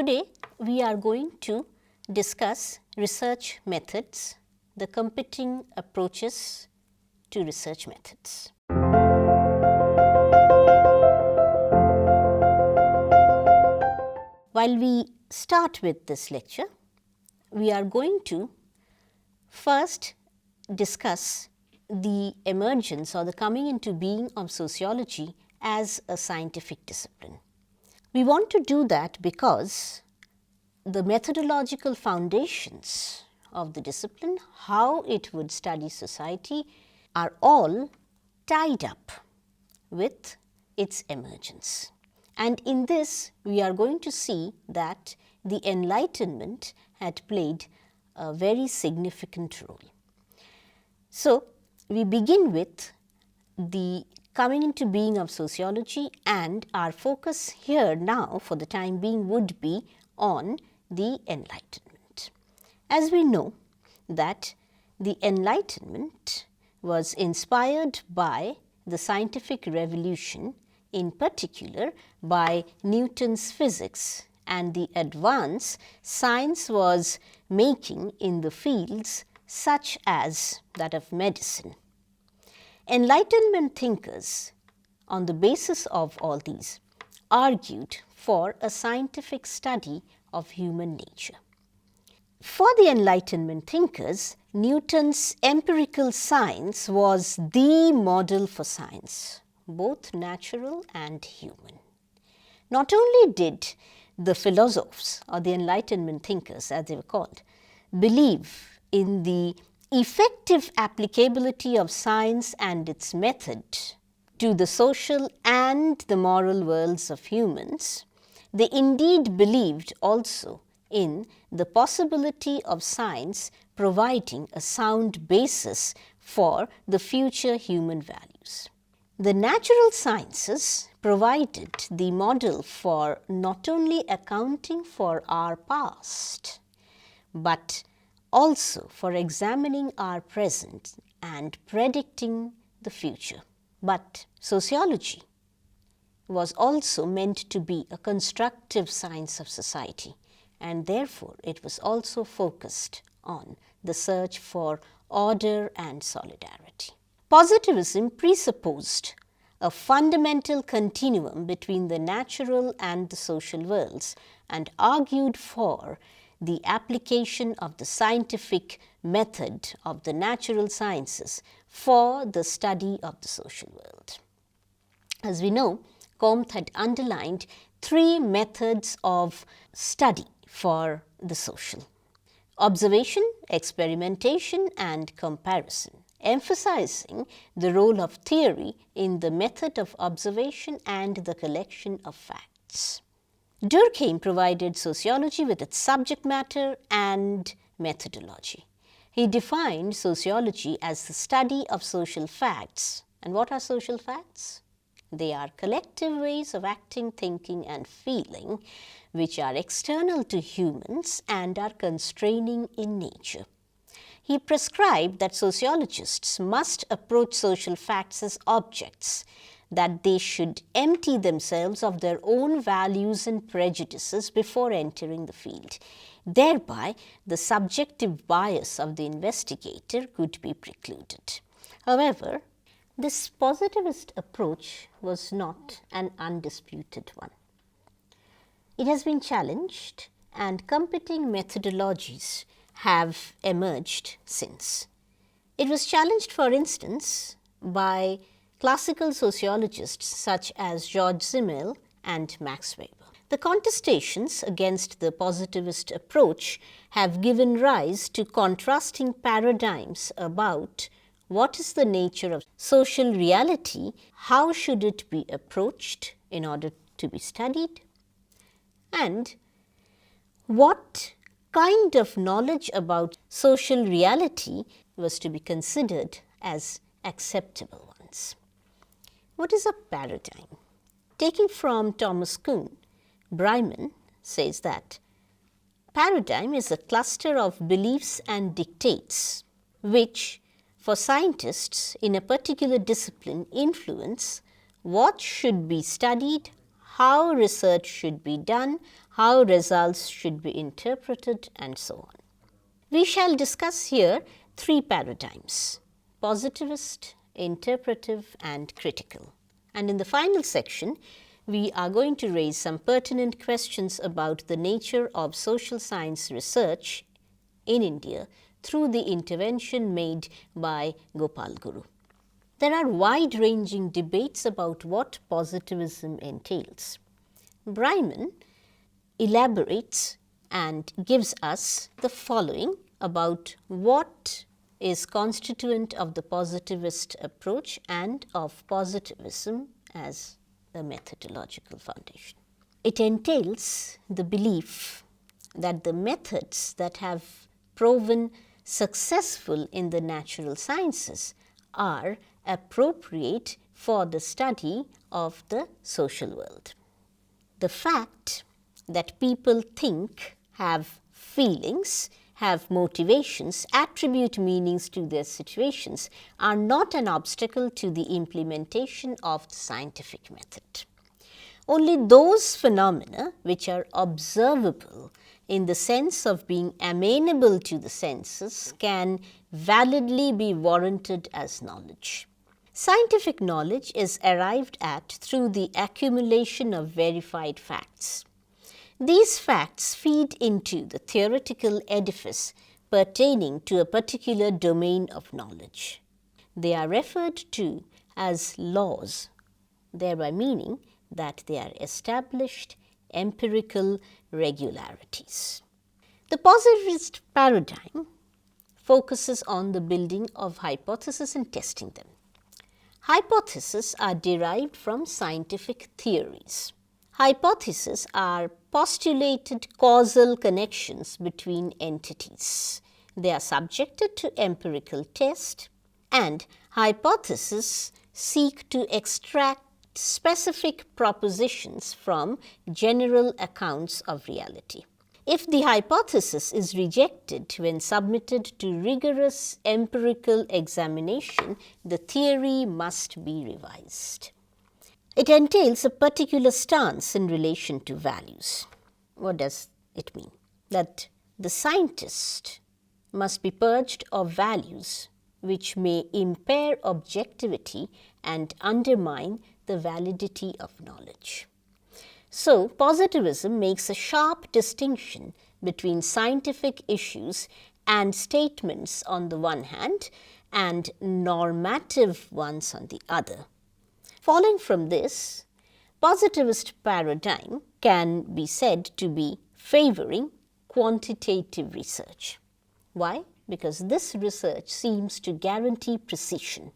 Today, we are going to discuss research methods, the competing approaches to research methods. While we start with this lecture, we are going to first discuss the emergence or the coming into being of sociology as a scientific discipline. We want to do that because the methodological foundations of the discipline, how it would study society, are all tied up with its emergence. And in this, we are going to see that the Enlightenment had played a very significant role. So, we begin with the coming into being of sociology, and our focus here now for the time being would be on the Enlightenment. As we know that the Enlightenment was inspired by the scientific revolution, in particular by Newton's physics and the advance science was making in the fields such as that of medicine. Enlightenment thinkers, on the basis of all these, argued for a scientific study of human nature. For the Enlightenment thinkers, Newton's empirical science was the model for science, both natural and human. Not only did the philosophers or the Enlightenment thinkers, as they were called, believe in the effective applicability of science and its method to the social and the moral worlds of humans, they indeed believed also in the possibility of science providing a sound basis for the future human values. The natural sciences provided the model for not only accounting for our past, but also for examining our present and predicting the future. But sociology was also meant to be a constructive science of society, and therefore it was also focused on the search for order and solidarity. Positivism presupposed a fundamental continuum between the natural and the social worlds and argued for the application of the scientific method of the natural sciences for the study of the social world. As we know, Comte had underlined three methods of study for the social: observation, experimentation, and comparison, emphasizing the role of theory in the method of observation and the collection of facts. Durkheim provided sociology with its subject matter and methodology. He defined sociology as the study of social facts. And what are social facts? They are collective ways of acting, thinking, and feeling which are external to humans and are constraining in nature. He prescribed that sociologists must approach social facts as objects, that they should empty themselves of their own values and prejudices before entering the field. Thereby, the subjective bias of the investigator could be precluded. However, this positivist approach was not an undisputed one. It has been challenged, and competing methodologies have emerged since. It was challenged, for instance, by classical sociologists such as George Simmel and Max Weber. The contestations against the positivist approach have given rise to contrasting paradigms about what is the nature of social reality, how should it be approached in order to be studied, and what kind of knowledge about social reality was to be considered as acceptable ones. What is a paradigm? Taking from Thomas Kuhn, Breiman says that paradigm is a cluster of beliefs and dictates which, for scientists in a particular discipline, influence what should be studied, how research should be done, how results should be interpreted, and so on. We shall discuss here three paradigms: positivist, interpretive, and critical. And in the final section, we are going to raise some pertinent questions about the nature of social science research in India through the intervention made by Gopal Guru. There are wide-ranging debates about what positivism entails. Breiman elaborates and gives us the following about what is constituent of the positivist approach and of positivism as a methodological foundation. It entails the belief that the methods that have proven successful in the natural sciences are appropriate for the study of the social world. The fact that people think, have feelings, have motivations, attribute meanings to their situations are not an obstacle to the implementation of the scientific method. Only those phenomena which are observable in the sense of being amenable to the senses can validly be warranted as knowledge. Scientific knowledge is arrived at through the accumulation of verified facts. These facts feed into the theoretical edifice pertaining to a particular domain of knowledge. They are referred to as laws, thereby meaning that they are established empirical regularities. The positivist paradigm focuses on the building of hypotheses and testing them. Hypotheses are derived from scientific theories. Hypotheses are postulated causal connections between entities. They are subjected to empirical test, and hypotheses seek to extract specific propositions from general accounts of reality. If the hypothesis is rejected when submitted to rigorous empirical examination, the theory must be revised. It entails a particular stance in relation to values. What does it mean? That the scientist must be purged of values which may impair objectivity and undermine the validity of knowledge. So, positivism makes a sharp distinction between scientific issues and statements on the one hand and normative ones on the other. Following from this, positivist paradigm can be said to be favoring quantitative research. Why? Because this research seems to guarantee precision.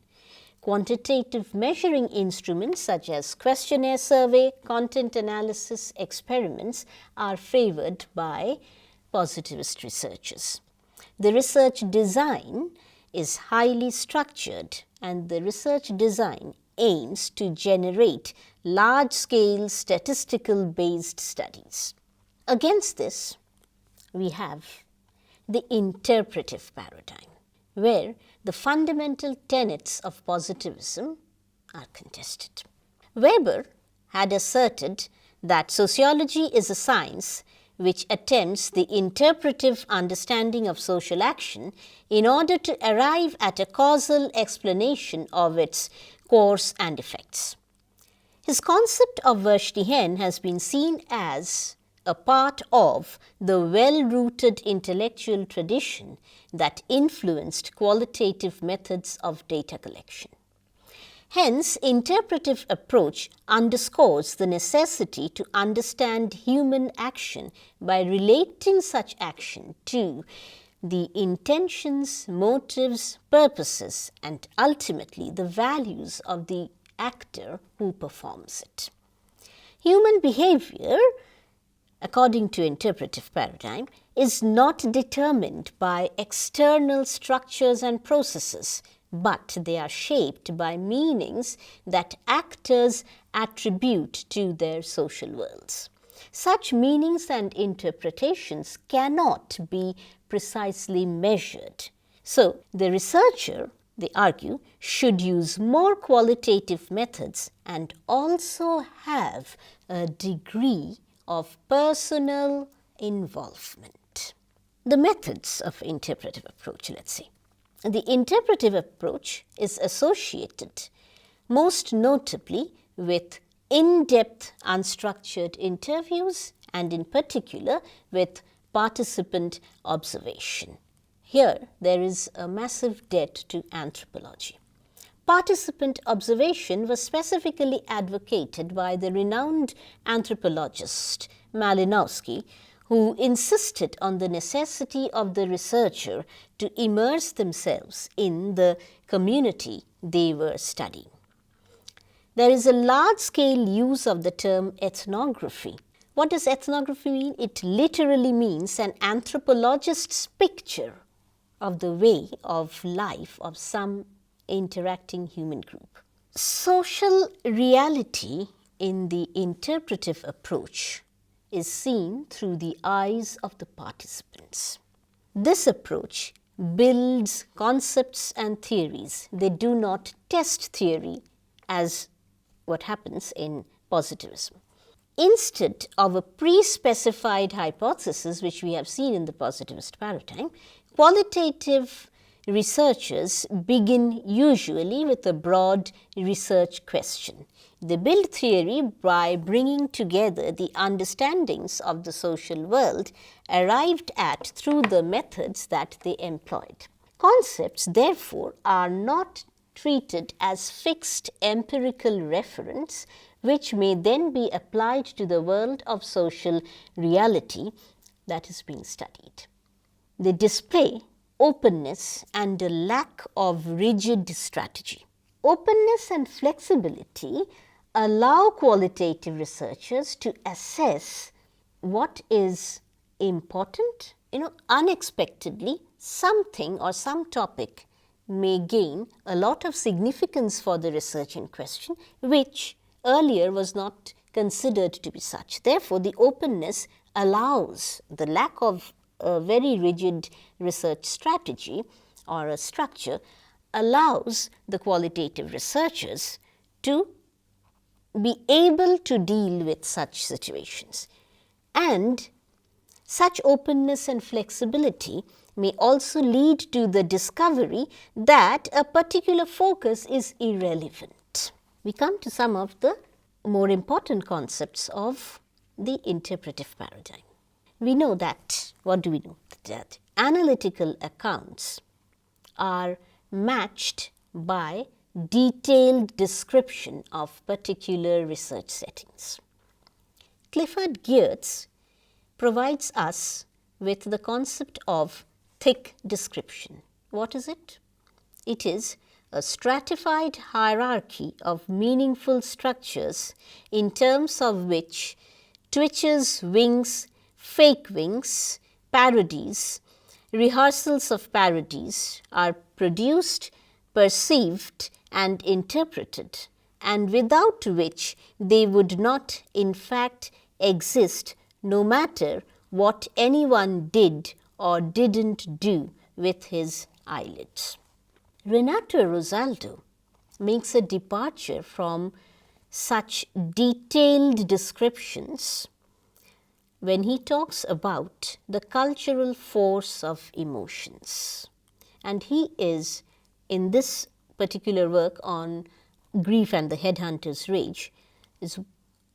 Quantitative measuring instruments such as questionnaire survey, content analysis, experiments are favored by positivist researchers. The research design is highly structured, and the research design aims to generate large-scale statistical based studies. Against this, we have the interpretive paradigm, where the fundamental tenets of positivism are contested. Weber had asserted that sociology is a science which attempts the interpretive understanding of social action in order to arrive at a causal explanation of its course and effects. His concept of Verstehen has been seen as a part of the well-rooted intellectual tradition that influenced qualitative methods of data collection. Hence, interpretive approach underscores the necessity to understand human action by relating such action to the intentions, motives, purposes, and ultimately the values of the actor who performs it. Human behavior, according to interpretive paradigm, is not determined by external structures and processes, but they are shaped by meanings that actors attribute to their social worlds. Such meanings and interpretations cannot be precisely measured. So, the researcher, they argue, should use more qualitative methods and also have a degree of personal involvement. The methods of interpretive approach, let's say. The interpretive approach is associated most notably with in-depth unstructured interviews and in particular with participant observation. Here there is a massive debt to anthropology. Participant observation was specifically advocated by the renowned anthropologist Malinowski, who insisted on the necessity of the researcher to immerse themselves in the community they were studying. There is a large-scale use of the term ethnography. What does ethnography mean? It literally means an anthropologist's picture of the way of life of some interacting human group. Social reality in the interpretive approach is seen through the eyes of the participants. This approach builds concepts and theories. They do not test theory as what happens in positivism. Instead of a pre-specified hypothesis, which we have seen in the positivist paradigm, qualitative researchers begin usually with a broad research question. They build theory by bringing together the understandings of the social world arrived at through the methods that they employed. Concepts, therefore, are not treated as fixed empirical reference, which may then be applied to the world of social reality that is being studied. They display openness and a lack of rigid strategy. Openness and flexibility allow qualitative researchers to assess what is important. Unexpectedly, something or some topic may gain a lot of significance for the research in question, which earlier was not considered to be such. Therefore, the openness allows the lack of a very rigid research strategy or a structure allows the qualitative researchers to be able to deal with such situations. And such openness and flexibility may also lead to the discovery that a particular focus is irrelevant. We come to some of the more important concepts of the interpretive paradigm. We know that, what do we know? That analytical accounts are matched by detailed description of particular research settings. Clifford Geertz provides us with the concept of thick description. What is it? It is a stratified hierarchy of meaningful structures in terms of which twitches, wings, fake wings, parodies, rehearsals of parodies are produced, perceived and interpreted, and without which they would not in fact exist, no matter what anyone did or didn't do with his eyelids. Renato Rosaldo makes a departure from such detailed descriptions when he talks about the cultural force of emotions. And he is, in this particular work on Grief and the Headhunter's Rage, is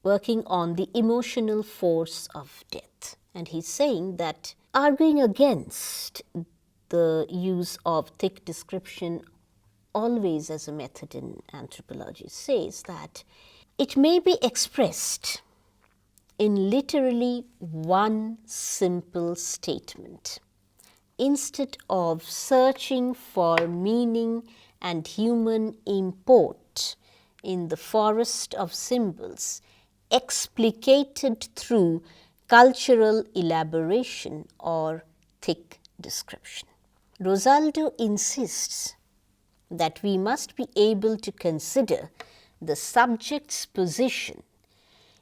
working on the emotional force of death. And he's saying that arguing against the use of thick description always as a method in anthropology says that it may be expressed in literally one simple statement. Instead of searching for meaning and human import in the forest of symbols, explicated through cultural elaboration or thick description. Rosaldo insists that we must be able to consider the subject's position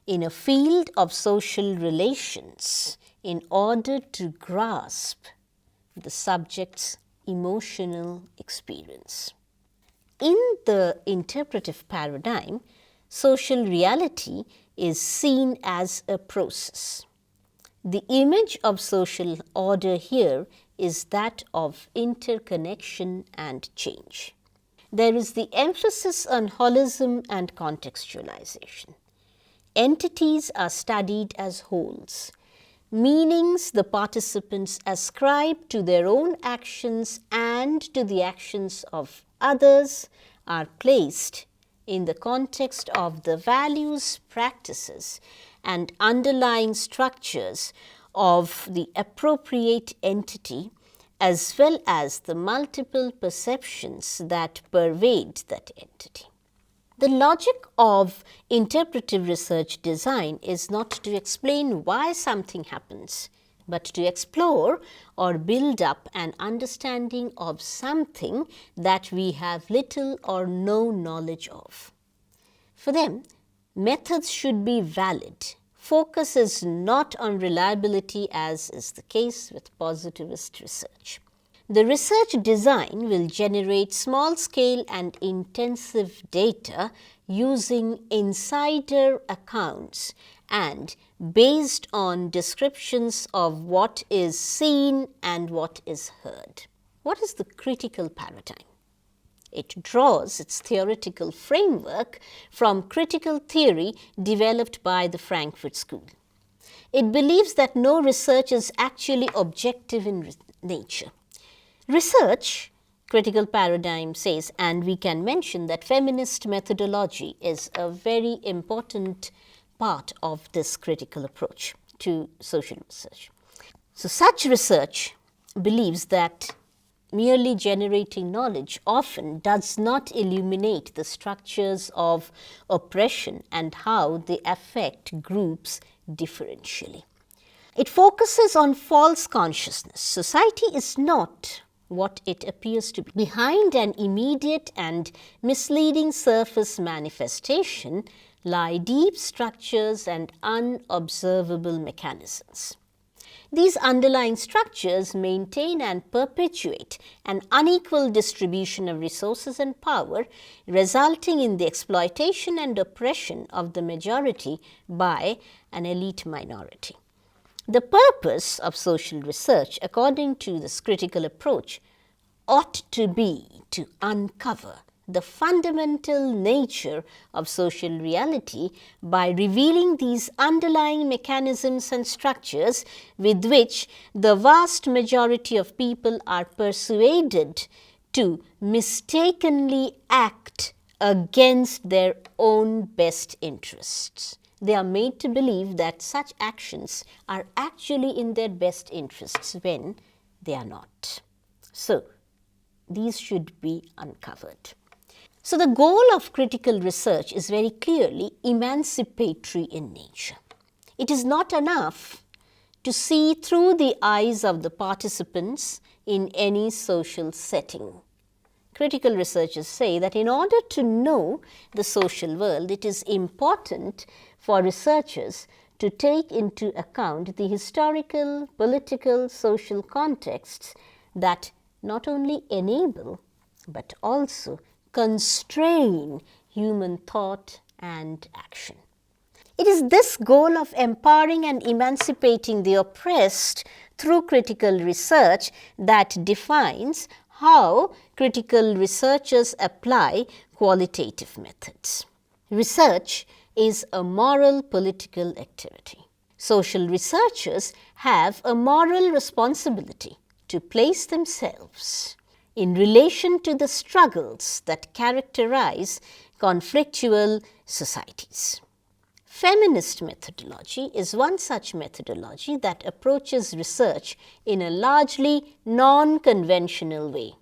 in a field of social relations in order to grasp the subject's emotional experience. In the interpretive paradigm, social reality is seen as a process. The image of social order here is that of interconnection and change. There is the emphasis on holism and contextualization. Entities are studied as wholes. Meanings the participants ascribe to their own actions and to the actions of others are placed in the context of the values, practices, and underlying structures of the appropriate entity, as well as the multiple perceptions that pervade that entity. The logic of interpretive research design is not to explain why something happens, but to explore or build up an understanding of something that we have little or no knowledge of. For them, methods should be valid. Focus is not on reliability, as is the case with positivist research. The research design will generate small-scale and intensive data using insider accounts and based on descriptions of what is seen and what is heard. What is the critical paradigm? It draws its theoretical framework from critical theory developed by the Frankfurt School. It believes that no research is actually objective in nature. Research, critical paradigm says, and we can mention that feminist methodology is a very important part of this critical approach to social research. So, such research believes that merely generating knowledge often does not illuminate the structures of oppression and how they affect groups differentially. It focuses on false consciousness. Society is not what it appears to be. Behind an immediate and misleading surface manifestation lie deep structures and unobservable mechanisms. These underlying structures maintain and perpetuate an unequal distribution of resources and power, resulting in the exploitation and oppression of the majority by an elite minority. The purpose of social research, according to this critical approach, ought to be to uncover the fundamental nature of social reality by revealing these underlying mechanisms and structures with which the vast majority of people are persuaded to mistakenly act against their own best interests. They are made to believe that such actions are actually in their best interests when they are not. So, these should be uncovered. So, the goal of critical research is very clearly emancipatory in nature. It is not enough to see through the eyes of the participants in any social setting. Critical researchers say that in order to know the social world, it is important for researchers to take into account the historical, political, social contexts that not only enable but also constrain human thought and action. It is this goal of empowering and emancipating the oppressed through critical research that defines how critical researchers apply qualitative methods. Research is a moral political activity. Social researchers have a moral responsibility to place themselves in relation to the struggles that characterize conflictual societies. Feminist methodology is one such methodology that approaches research in a largely non-conventional way.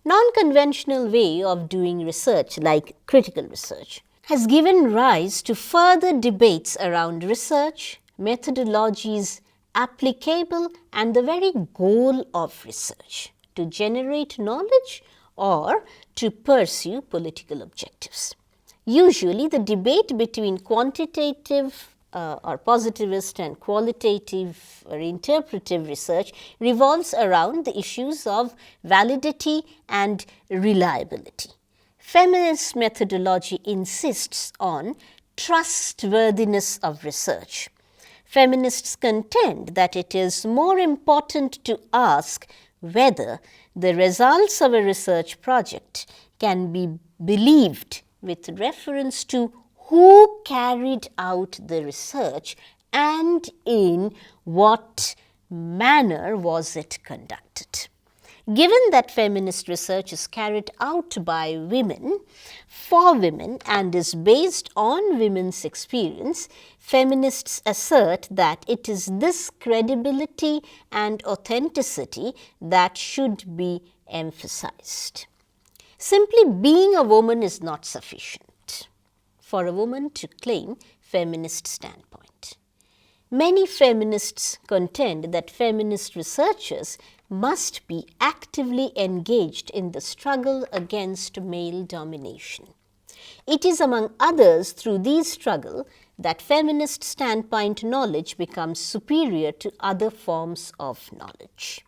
Non-conventional way of doing research, like critical research, has given rise to further debates around research, methodologies applicable, and the very goal of research: to generate knowledge or to pursue political objectives. Usually, the debate between quantitative or positivist and qualitative or interpretive research revolves around the issues of validity and reliability. feminist methodology insists on trustworthiness of research. Feminists contend that it is more important to ask whether the results of a research project can be believed with reference to who carried out the research and in what manner was it conducted. Given that feminist research is carried out by women, for women, and is based on women's experience, feminists assert that it is this credibility and authenticity that should be emphasized. Simply being a woman is not sufficient for a woman to claim feminist standpoint. Many feminists contend that feminist researchers must be actively engaged in the struggle against male domination. It is among others through these struggles that feminist standpoint knowledge becomes superior to other forms of knowledge.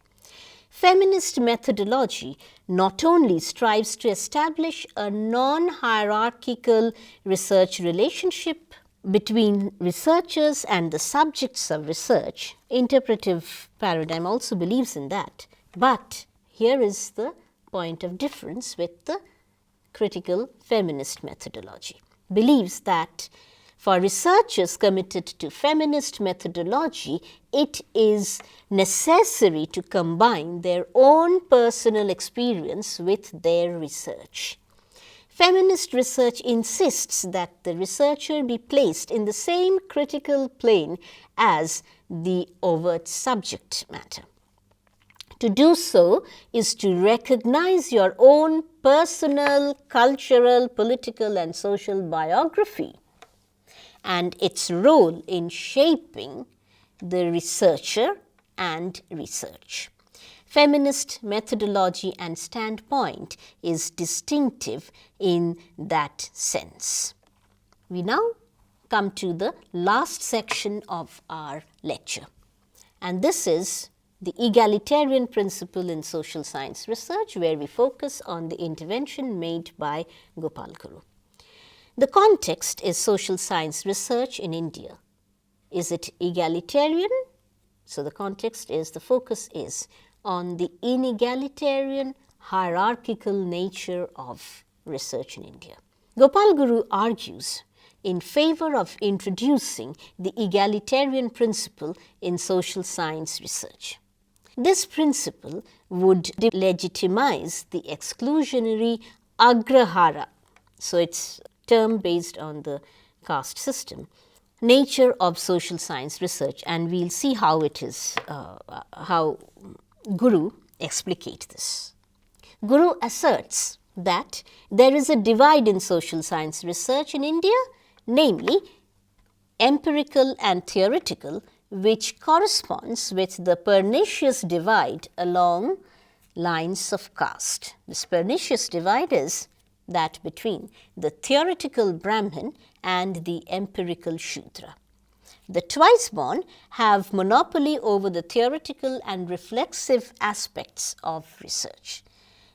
Feminist methodology not only strives to establish a non-hierarchical research relationship between researchers and the subjects of research, interpretive paradigm also believes in that. But here is the point of difference with the critical feminist methodology. Believes that for researchers committed to feminist methodology, it is necessary to combine their own personal experience with their research. Feminist research insists that the researcher be placed in the same critical plane as the overt subject matter. To do so is to recognize your own personal, cultural, political, and social biography and its role in shaping the researcher and research. Feminist methodology and standpoint is distinctive in that sense. We now come to the last section of our lecture, and this is the egalitarian principle in social science research, where we focus on the intervention made by Gopal Guru. The context is social science research in India. Is it egalitarian? So the context is, the focus is on the inegalitarian, hierarchical nature of research in India. Gopal Guru argues in favor of introducing the egalitarian principle in social science research. This principle would legitimize the exclusionary Agrahara, so it's term based on the caste system, nature of social science research, and we'll see how it is, how Guru explicates this. Guru asserts that there is a divide in social science research in India, namely empirical and theoretical, which corresponds with the pernicious divide along lines of caste. This pernicious divide is that between the theoretical Brahmin and the empirical Shudra. The twice born have monopoly over the theoretical and reflexive aspects of research.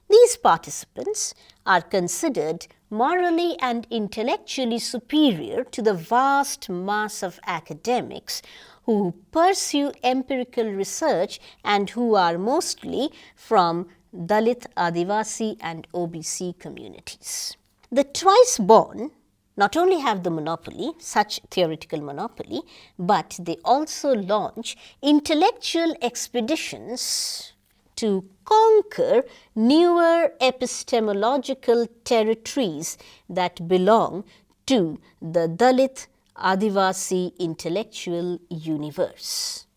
These participants are considered morally and intellectually superior to the vast mass of academics who pursue empirical research and who are mostly from Dalit, Adivasi and OBC communities. The twice born not only have the monopoly, such theoretical monopoly, but they also launch intellectual expeditions to conquer newer epistemological territories that belong to the Dalit Adivasi intellectual universe.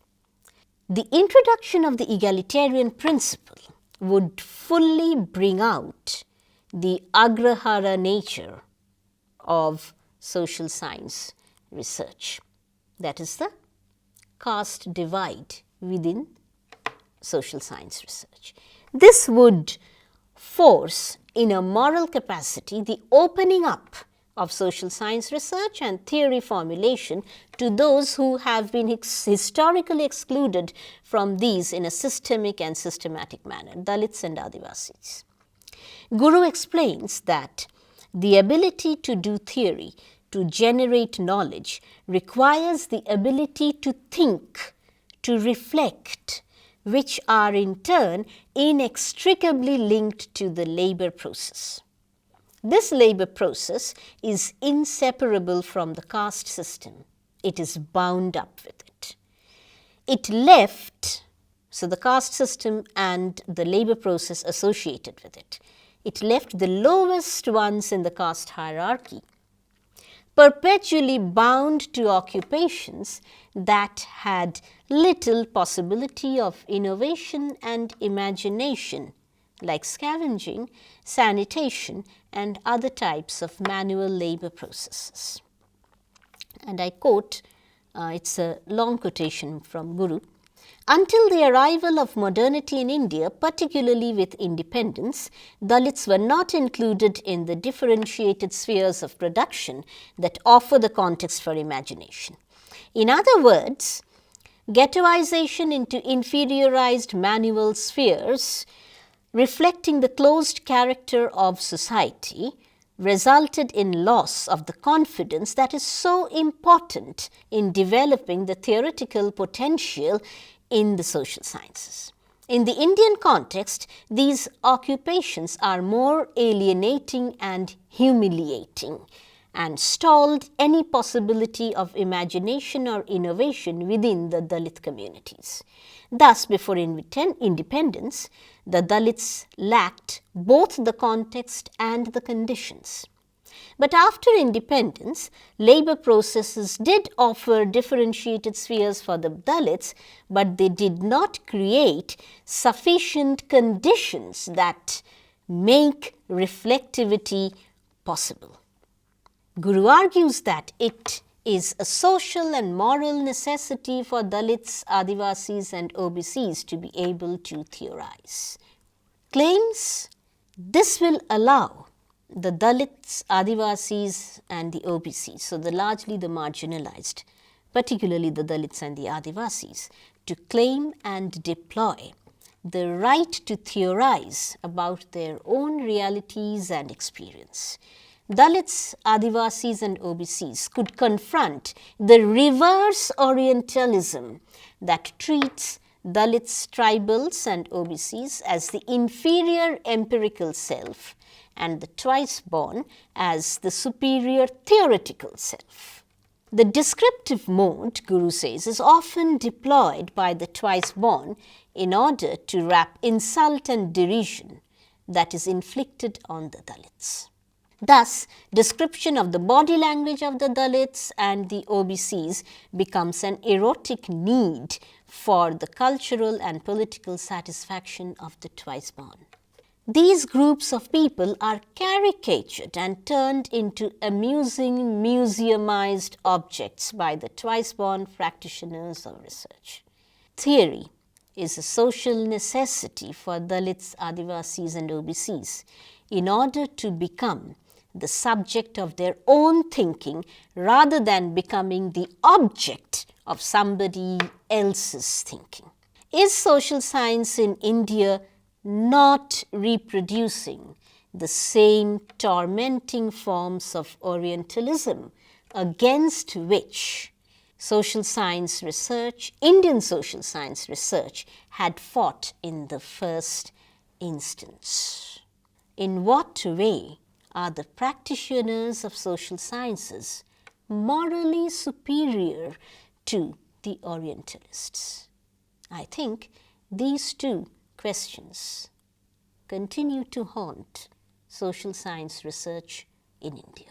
The introduction of the egalitarian principle would fully bring out the Agrahara nature of social science research, that is the caste divide within social science research. This would force in a moral capacity the opening up of social science research and theory formulation to those who have been historically excluded from these in a systemic and systematic manner, Dalits and Adivasis. Guru explains that The ability to do theory, to generate knowledge, requires the ability to think, to reflect, which are in turn inextricably linked to the labor process. This labor process is inseparable from the caste system. It is bound up with it. It left, so the caste system and the labor process associated with it, it left the lowest ones in the caste hierarchy perpetually bound to occupations that had little possibility of innovation and imagination, like scavenging, sanitation, and other types of manual labor processes. And I quote, it's a long quotation from Guru. Until the arrival of modernity in India, particularly with independence, Dalits were not included in the differentiated spheres of production that offer the context for imagination. In other words, ghettoization into inferiorized manual spheres, reflecting the closed character of society, resulted in loss of the confidence that is so important in developing the theoretical potential in the social sciences. In the Indian context, these occupations are more alienating and humiliating and stalled any possibility of imagination or innovation within the Dalit communities. Thus, before independence, the Dalits lacked both the context and the conditions. But after independence, labor processes did offer differentiated spheres for the Dalits, but they did not create sufficient conditions that make reflectivity possible. Guru argues that it is a social and moral necessity for Dalits, Adivasis and OBCs to be able to theorize. Claims this will allow the Dalits, Adivasis and the OBCs, so largely the marginalized, particularly the Dalits and the Adivasis, to claim and deploy the right to theorize about their own realities and experience. Dalits, Adivasis and OBCs could confront the reverse Orientalism that treats Dalits, tribals and OBCs as the inferior empirical self and the twice born as the superior theoretical self. The descriptive mode, Guru says, is often deployed by the twice born in order to wrap insult and derision that is inflicted on the Dalits. Thus, description of the body language of the Dalits and the OBCs becomes an erotic need for the cultural and political satisfaction of the twice born. These groups of people are caricatured and turned into amusing, museumized objects by the twice born practitioners of research. Theory is a social necessity for Dalits, Adivasis and OBCs in order to become the subject of their own thinking rather than becoming the object of somebody else's thinking. Is social science in India not reproducing the same tormenting forms of Orientalism against which social science research, Indian social science research, had fought in the first instance? In what way are the practitioners of social sciences morally superior to the Orientalists? I think these two questions continue to haunt social science research in India.